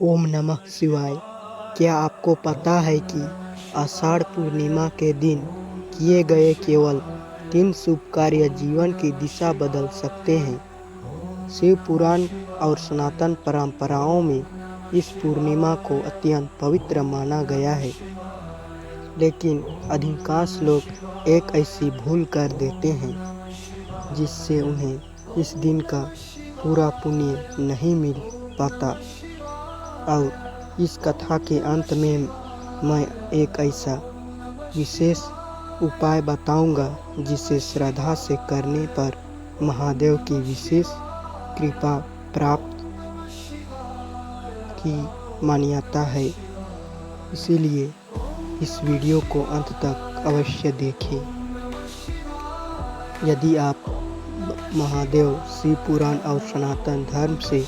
ओम नमः शिवाय। क्या आपको पता है कि आषाढ़ पूर्णिमा के दिन किए गए केवल 3 शुभ कार्य जीवन की दिशा बदल सकते हैं। शिव पुराण और सनातन परंपराओं में इस पूर्णिमा को अत्यंत पवित्र माना गया है, लेकिन अधिकांश लोग एक ऐसी भूल कर देते हैं जिससे उन्हें इस दिन का पूरा पुण्य नहीं मिल पाता। और इस कथा के अंत में मैं एक ऐसा विशेष उपाय बताऊंगा जिसे श्रद्धा से करने पर महादेव की विशेष कृपा प्राप्त की मान्यता है। इसीलिए इस वीडियो को अंत तक अवश्य देखें। यदि आप महादेव, शिव पुराण और सनातन धर्म से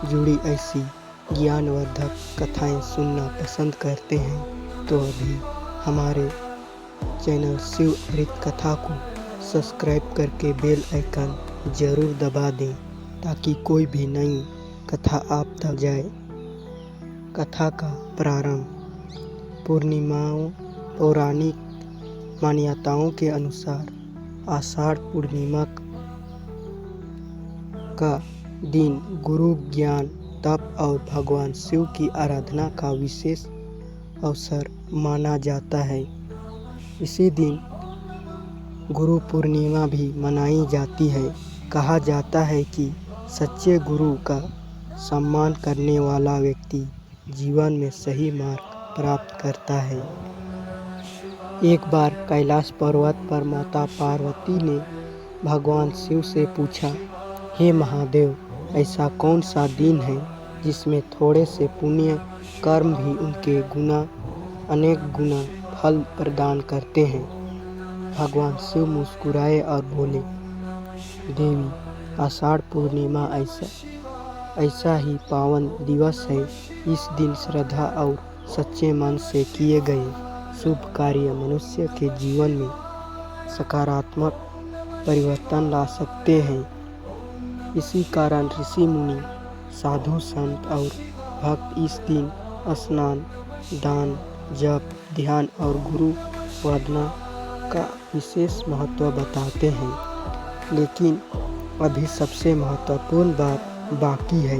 जुड़ी ऐसी ज्ञानवर्धक कथाएं सुनना पसंद करते हैं तो अभी हमारे चैनल शिव अमृत कथा को सब्सक्राइब करके बेल आइकन जरूर दबा दें ताकि कोई भी नई कथा आप तक जाए। कथा का प्रारंभ। पूर्णिमाओं पौराणिक मान्यताओं के अनुसार आषाढ़ पूर्णिमा का दिन गुरु ज्ञान, तप और भगवान शिव की आराधना का विशेष अवसर माना जाता है। इसी दिन गुरु पूर्णिमा भी मनाई जाती है। कहा जाता है कि सच्चे गुरु का सम्मान करने वाला व्यक्ति जीवन में सही मार्ग प्राप्त करता है। एक बार कैलाश पर्वत पर माता पार्वती ने भगवान शिव से पूछा, हे महादेव, ऐसा कौन सा दिन है जिसमें थोड़े से पुण्य कर्म भी उनके अनेक गुना फल प्रदान करते हैं। भगवान शिव मुस्कुराए और बोले, देवी, आषाढ़ पूर्णिमा ऐसा ही पावन दिवस है। इस दिन श्रद्धा और सच्चे मन से किए गए शुभ कार्य मनुष्य के जीवन में सकारात्मक परिवर्तन ला सकते हैं। इसी कारण ऋषि मुनि, साधु संत और भक्त इस दिन स्नान, दान, जप, ध्यान और गुरु वंदना का विशेष महत्व बताते हैं। लेकिन अभी सबसे महत्वपूर्ण बात बाकी है।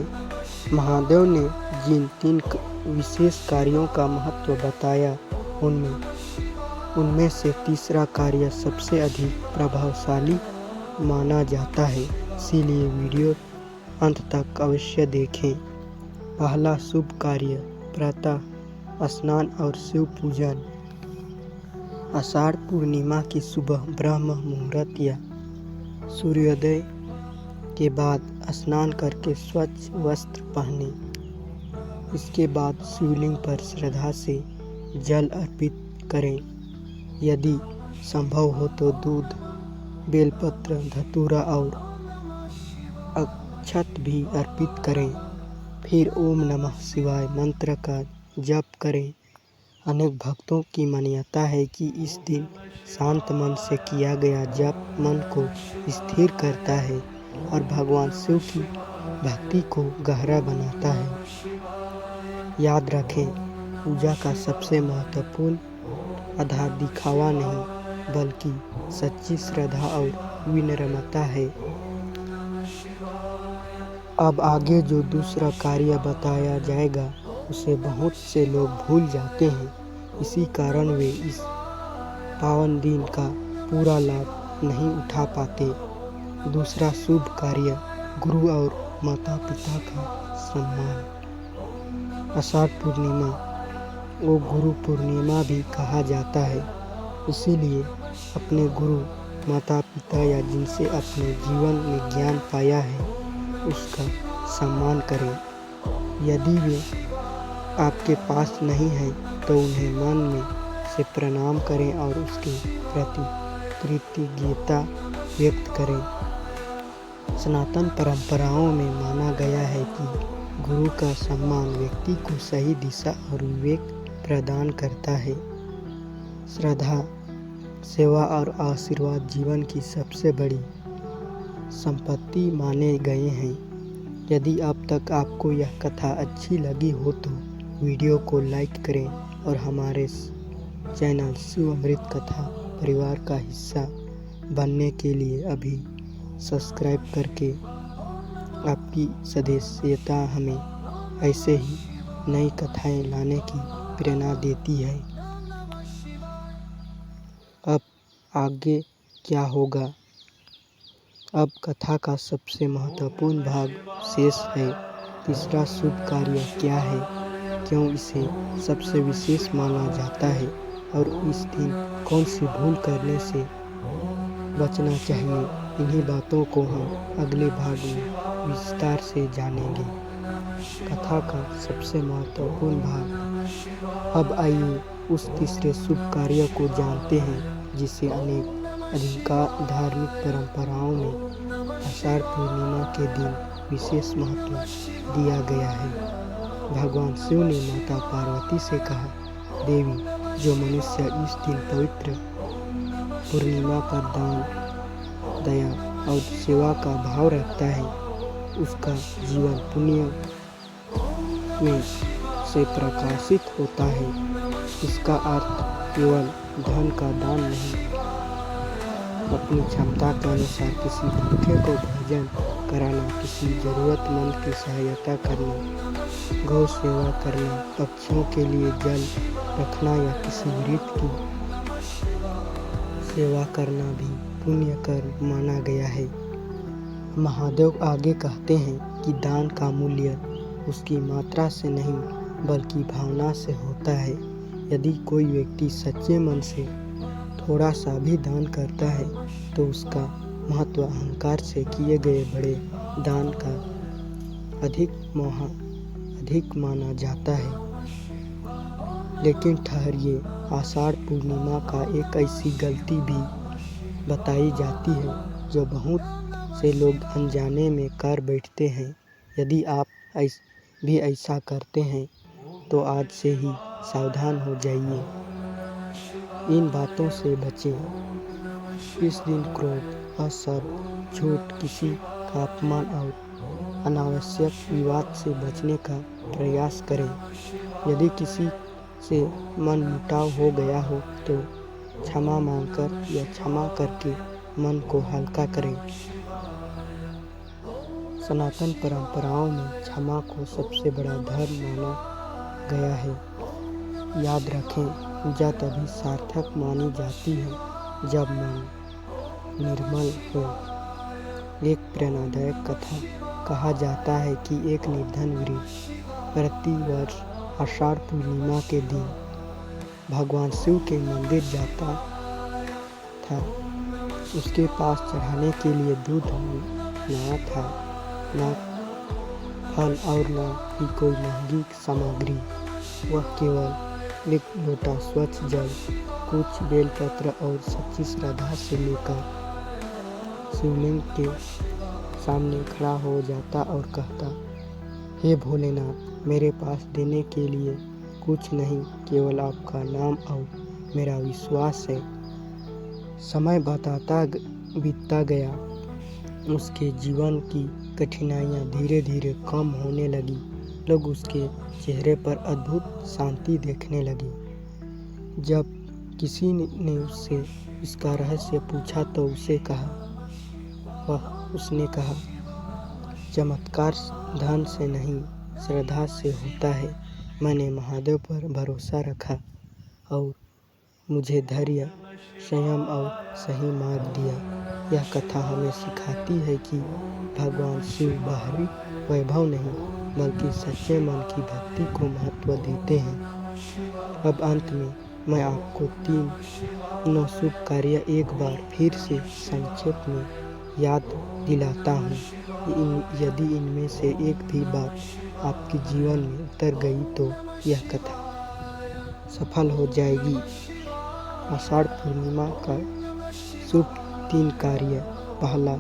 महादेव ने जिन 3 विशेष कार्यों का महत्व बताया उनमें से तीसरा कार्य सबसे अधिक प्रभावशाली माना जाता है। इसीलिए वीडियो अंत तक अवश्य देखें। पहला शुभ कार्य, प्रातः स्नान और शिव पूजन। आषाढ़ पूर्णिमा की सुबह ब्रह्म मुहूर्त या सूर्योदय के बाद स्नान करके स्वच्छ वस्त्र पहने। इसके बाद शिवलिंग पर श्रद्धा से जल अर्पित करें। यदि संभव हो तो दूध, बेलपत्र, धतूरा और अक्षत भी अर्पित करें। फिर ओम नमः शिवाय मंत्र का जप करें। अनेक भक्तों की मान्यता है कि इस दिन शांत मन से किया गया जप मन को स्थिर करता है और भगवान शिव की भक्ति को गहरा बनाता है। याद रखें, पूजा का सबसे महत्वपूर्ण आधार दिखावा नहीं बल्कि सच्ची श्रद्धा और विनम्रता है। अब आगे जो दूसरा कार्य बताया जाएगा उसे बहुत से लोग भूल जाते हैं। इसी कारण वे इस पावन दिन का पूरा लाभ नहीं उठा पाते। दूसरा शुभ कार्य, गुरु और माता पिता का सम्मान। आषाढ़ पूर्णिमा को गुरु पूर्णिमा भी कहा जाता है। इसीलिए अपने गुरु, माता पिता या जिनसे अपने जीवन में ज्ञान पाया है उसका सम्मान करें। यदि वे आपके पास नहीं है तो उन्हें मन में से प्रणाम करें और उसके प्रति कृतज्ञता व्यक्त करें। सनातन परंपराओं में माना गया है कि गुरु का सम्मान व्यक्ति को सही दिशा और विवेक प्रदान करता है। श्रद्धा, सेवा और आशीर्वाद जीवन की सबसे बड़ी संपत्ति माने गए हैं। यदि अब तक आपको यह कथा अच्छी लगी हो तो वीडियो को लाइक करें और हमारे चैनल शिव अमृत कथा परिवार का हिस्सा बनने के लिए अभी सब्सक्राइब करके आपकी सदस्यता हमें ऐसे ही नई कथाएं लाने की प्रेरणा देती है। अब आगे क्या होगा? अब कथा का सबसे महत्वपूर्ण भाग शेष है। तीसरा शुभ कार्य क्या है, क्यों इसे सबसे विशेष माना जाता है और इस दिन कौन सी भूल करने से बचना चाहिए, इन्हीं बातों को हम अगले भाग में विस्तार से जानेंगे। कथा का सबसे महत्वपूर्ण भाग। अब आइए उस तीसरे शुभ कार्य को जानते हैं जिसे अनेक अधिकार धार्मिक परंपराओं में आषाढ़ पूर्णिमा के दिन विशेष महत्व दिया गया है। भगवान शिव ने माता पार्वती से कहा, देवी, जो मनुष्य इस दिन पवित्र पूर्णिमा पर दान, दया और सेवा का भाव रखता है, उसका जीवन पुण्य में से प्रकाशित होता है। इसका अर्थ केवल धन का दान नहीं, अपनी क्षमता के अनुसार किसी भूखे को भोजन कराना, किसी जरूरतमंद की सहायता करना, गौ सेवा करना, पक्षियों के लिए जल रखना या किसी मृत की सेवा करना भी पुण्य कर्म माना गया है। महादेव आगे कहते हैं कि दान का मूल्य उसकी मात्रा से नहीं बल्कि भावना से होता है। यदि कोई व्यक्ति सच्चे मन से थोड़ा सा भी दान करता है तो उसका महत्व अहंकार से किए गए बड़े दान का अधिक माना जाता है। लेकिन ठहरिए, आषाढ़ पूर्णिमा का एक ऐसी गलती भी बताई जाती है जो बहुत से लोग अनजाने में कर बैठते हैं। यदि आप भी ऐसा करते हैं तो आज से ही सावधान हो जाइए। इन बातों से बचें। इस दिन क्रोध, असत्य, झूठ, किसी का अपमान और अनावश्यक विवाद से बचने का प्रयास करें। यदि किसी से मन मुटाव हो गया हो तो क्षमा मांगकर या क्षमा करके मन को हल्का करें। सनातन परंपराओं में क्षमा को सबसे बड़ा धर्म माना गया है। याद रखें, पूजा तभी सार्थक मानी जाती है जब मन निर्मल हो। एक प्रेरणादायक कथा कहा जाता है कि एक निर्धन गरीब प्रति वर्ष आषाढ़ पूर्णिमा के दिन भगवान शिव के मंदिर जाता था। उसके पास चढ़ाने के लिए दूध ना था, ना फल और ना ही कोई महंगी सामग्री। वह केवल एक लोटा स्वच्छ जल, कुछ बेलपत्र और सच्ची श्रद्धा से लेकर शिवलिंग के सामने खड़ा हो जाता और कहता, हे भोलेनाथ, मेरे पास देने के लिए कुछ नहीं, केवल आपका नाम और मेरा विश्वास है। समय बीतता गया। उसके जीवन की कठिनाइयाँ धीरे धीरे कम होने लगी। लोग उसके चेहरे पर अद्भुत शांति देखने लगे। जब किसी ने उससे इसका रहस्य पूछा तो उसने कहा, चमत्कार धन से नहीं, श्रद्धा से होता है। मैंने महादेव पर भरोसा रखा और मुझे धैर्य, संयम और सही मार्ग दिया। यह कथा हमें सिखाती है कि भगवान शिव बाहरी वैभव नहीं बल्कि सच्चे मन की भक्ति को महत्व देते हैं। अब अंत में मैं आपको तीनों शुभ कार्य एक बार फिर से संक्षेप में याद दिलाता हूँ। यदि इनमें से एक भी बात आपके जीवन में उतर गई तो यह कथा सफल हो जाएगी। आषाढ़ पूर्णिमा का शुभ 3 कार्य। पहला,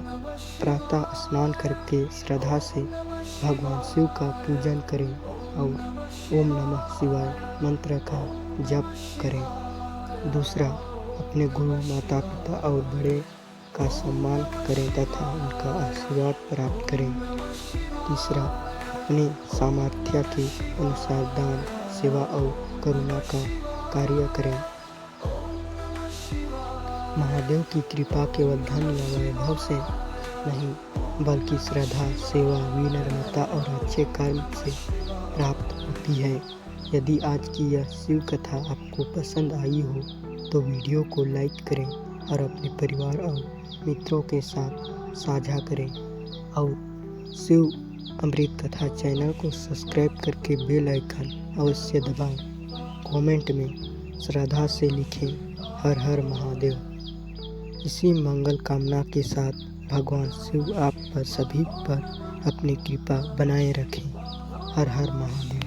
प्रातः स्नान करके श्रद्धा से भगवान शिव का पूजन करें और ओम नमः शिवाय मंत्र का जप करें। दूसरा, अपने गुरु, माता पिता और बड़े का सम्मान करें तथा उनका आशीर्वाद प्राप्त करें। तीसरा, अपने सामर्थ्य के अनुसार दान, सेवा और करुणा का कार्य करें। महादेव की कृपा केवल धन या वैभव से नहीं, बल्कि श्रद्धा, सेवा, विनम्रता और अच्छे कर्म से प्राप्त होती है। यदि आज की यह शिव कथा आपको पसंद आई हो तो वीडियो को लाइक करें और अपने परिवार और मित्रों के साथ साझा करें और शिव अमृत कथा चैनल को सब्सक्राइब करके बेल आइकन अवश्य दबाएं। कमेंट में श्रद्धा से लिखें हर हर महादेव। इसी मंगल कामना के साथ भगवान शिव आप पर सभी पर अपनी कृपा बनाए रखें। हर हर महादेव।